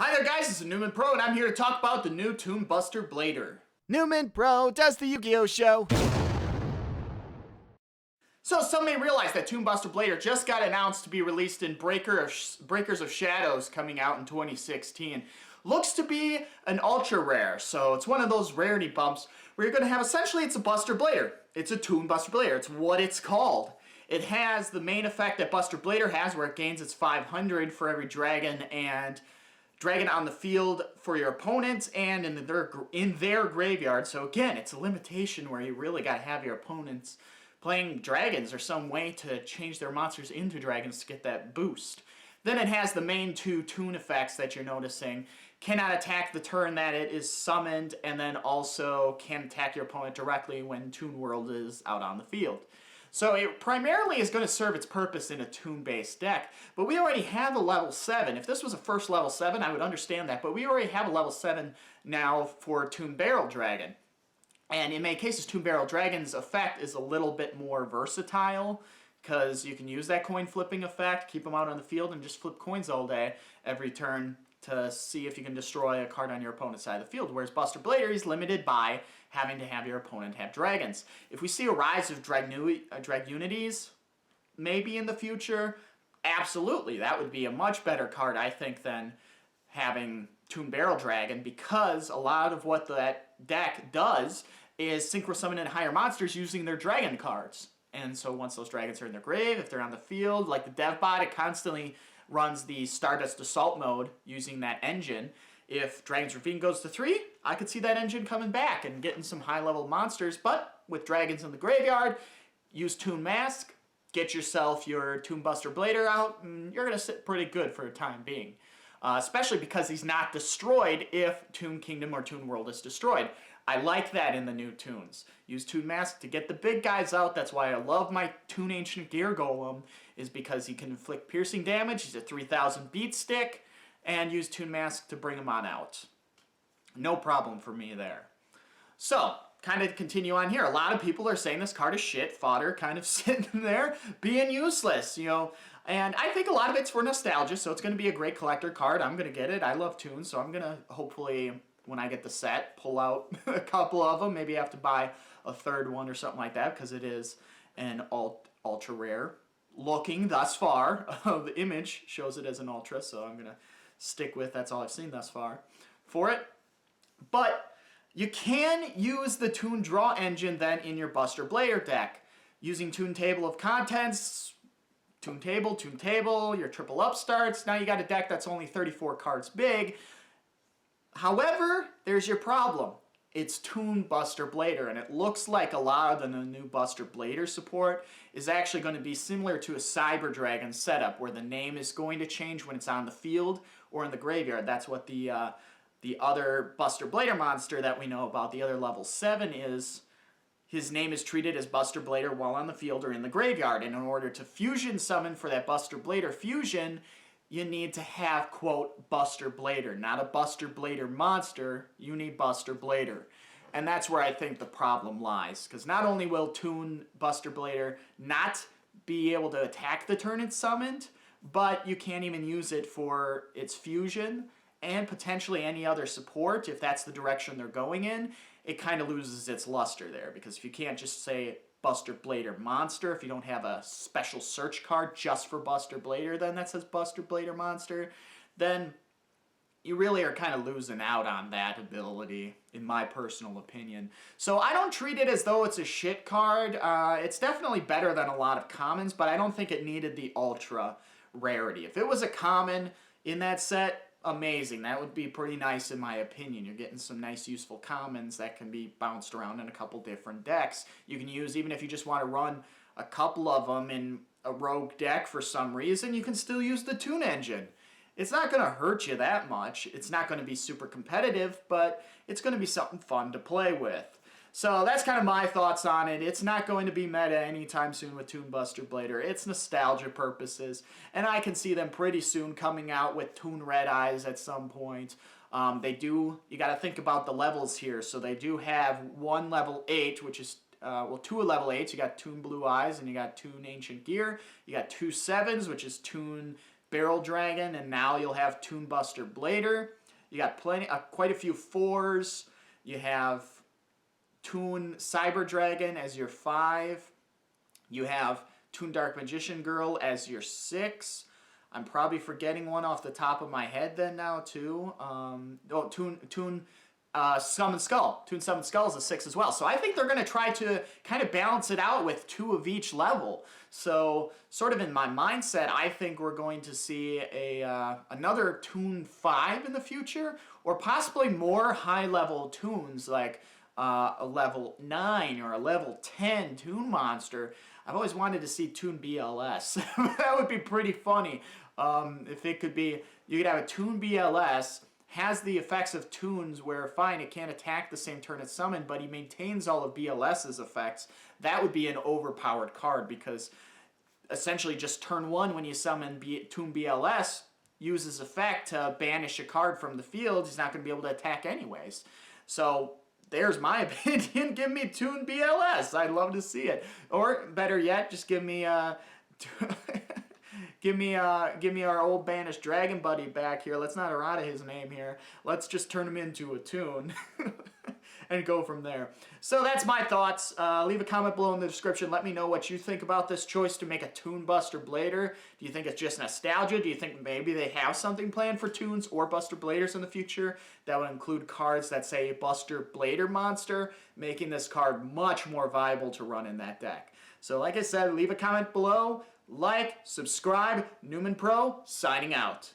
Hi there guys, this is NeumanPro and I'm here to talk about the new Toon Buster Blader. NeumanPro does the Yu-Gi-Oh! Show. So some may realize that Toon Buster Blader just got announced to be released in Breakers of Shadows coming out in 2016. Looks to be an ultra rare, so it's one of those rarity bumps where you're going to have essentially it's a Buster Blader. It's a Toon Buster Blader, it's what it's called. It has the main effect that Buster Blader has where it gains its 500 for every dragon and dragon on the field for your opponents and in their graveyard. So again, it's a limitation where you really got to have your opponents playing dragons or some way to change their monsters into dragons to get that boost. Then it has the main two Toon effects that you're noticing. Cannot attack the turn that it is summoned, and then also can attack your opponent directly when Toon World is out on the field. So it primarily is going to serve its purpose in a Toon-based deck, but we already have a level 7. If this was a first level 7, I would understand that, but we already have a level 7 now for Toon Barrel Dragon. And in many cases, Toon Barrel Dragon's effect is a little bit more versatile, because you can use that coin flipping effect, keep them out on the field, and just flip coins all day, every turn, to see if you can destroy a card on your opponent's side of the field. Whereas Buster Blader is limited by having to have your opponent have dragons. If we see a rise of Dragunities, maybe in the future, absolutely. That would be a much better card, I think, than having Toon Barrel Dragon, because a lot of what that deck does is synchro summon in higher monsters using their dragon cards. And so once those dragons are in their grave, if they're on the field, like the DevBot, it constantly runs the Stardust Assault mode using that engine. If Dragon's Ravine goes to 3, I could see that engine coming back and getting some high-level monsters. But with dragons in the graveyard, use Toon Mask, get yourself your Toon Buster Blader out, and you're going to sit pretty good for the time being. Especially because he's not destroyed if Toon Kingdom or Toon World is destroyed. I like that in the new Toons. Use Toon Mask to get the big guys out. That's why I love my Toon Ancient Gear Golem, is because he can inflict piercing damage. He's a 3000 beat stick, and use Toon Mask to bring him on out. No problem for me there. So, kind of continue on here. A lot of people are saying this card is shit fodder, kind of sitting there being useless, and I think a lot of it's for nostalgia, so it's going to be a great collector card. I'm going to get it. I love Toons, so I'm going to hopefully, when I get the set, pull out a couple of them. Maybe I have to buy a third one or something like that, because it is an ultra rare looking thus far. The image shows it as an ultra, so I'm going to stick with that's all I've seen thus far for it. But you can use the Toon Draw engine then in your Buster Blader deck using Toon Table of Contents, Toon Table, your triple upstarts. Now you got a deck that's only 34 cards big. However, there's your problem. It's Toon Buster Blader, and it looks like a lot of the new Buster Blader support is actually going to be similar to a Cyber Dragon setup, where the name is going to change when it's on the field or in the graveyard. That's what the other Buster Blader monster that we know about, the other level 7, is. His name is treated as Buster Blader while on the field or in the graveyard, and in order to fusion summon for that Buster Blader fusion, you need to have, quote, Buster Blader. Not a Buster Blader monster, you need Buster Blader. And that's where I think the problem lies, because not only will Toon Buster Blader not be able to attack the turn it's summoned, but you can't even use it for its fusion, and potentially any other support, if that's the direction they're going in. It kind of loses its luster there, because if you can't just say Buster Blader Monster, if you don't have a special search card just for Buster Blader then that says Buster Blader Monster, then you really are kind of losing out on that ability, in my personal opinion. So I don't treat it as though it's a shit card. It's definitely better than a lot of commons, but I don't think it needed the ultra rarity. If it was a common in that set, amazing. That would be pretty nice in my opinion. You're getting some nice useful commons that can be bounced around in a couple different decks. You can use, even if you just want to run a couple of them in a rogue deck for some reason, you can still use the Toon engine. It's not going to hurt you that much. It's not going to be super competitive, but it's going to be something fun to play with. So that's kind of my thoughts on it. It's not going to be meta anytime soon with Toon Buster Blader. It's nostalgia purposes, and I can see them pretty soon coming out with Toon Red Eyes at some point. You got to think about the levels here. So they do have one level 8, which is two level 8s. You got Toon Blue Eyes and you got Toon Ancient Gear. You got two 7s, which is Toon Barrel Dragon, and now you'll have Toon Buster Blader. You got quite a few 4s. You have Toon Cyber Dragon as your 5. You have Toon Dark Magician Girl as your 6. I'm probably forgetting one off the top of my head then now too. Toon Summon Skull. Toon Summon Skull is a 6 as well. So I think they're going to try to kind of balance it out with 2 of each level. So sort of in my mindset, I think we're going to see another Toon 5 in the future, or possibly more high-level Toons like a level 9 or a level 10 Toon monster. I've always wanted to see Toon BLS. That would be pretty funny. If it could be, you could have a Toon BLS, has the effects of Toons where, fine, it can't attack the same turn it's summoned, but he maintains all of BLS's effects. That would be an overpowered card, because essentially just turn 1 when you summon Toon BLS, uses effect to banish a card from the field. He's not going to be able to attack anyways. So there's my opinion. Give me Toon BLS. I'd love to see it. Or better yet, just give me give me our old banished dragon buddy back here. Let's not errata his name here. Let's just turn him into a Toon and go from there. So that's my thoughts. Leave a comment below in the description. Let me know what you think about this choice to make a Toon Buster Blader. Do you think it's just nostalgia? Do you think maybe they have something planned for Toons or Buster Bladers in the future that would include cards that say Buster Blader monster, making this card much more viable to run in that deck? So like I said, leave a comment below. Like, subscribe. NeumanPro, signing out.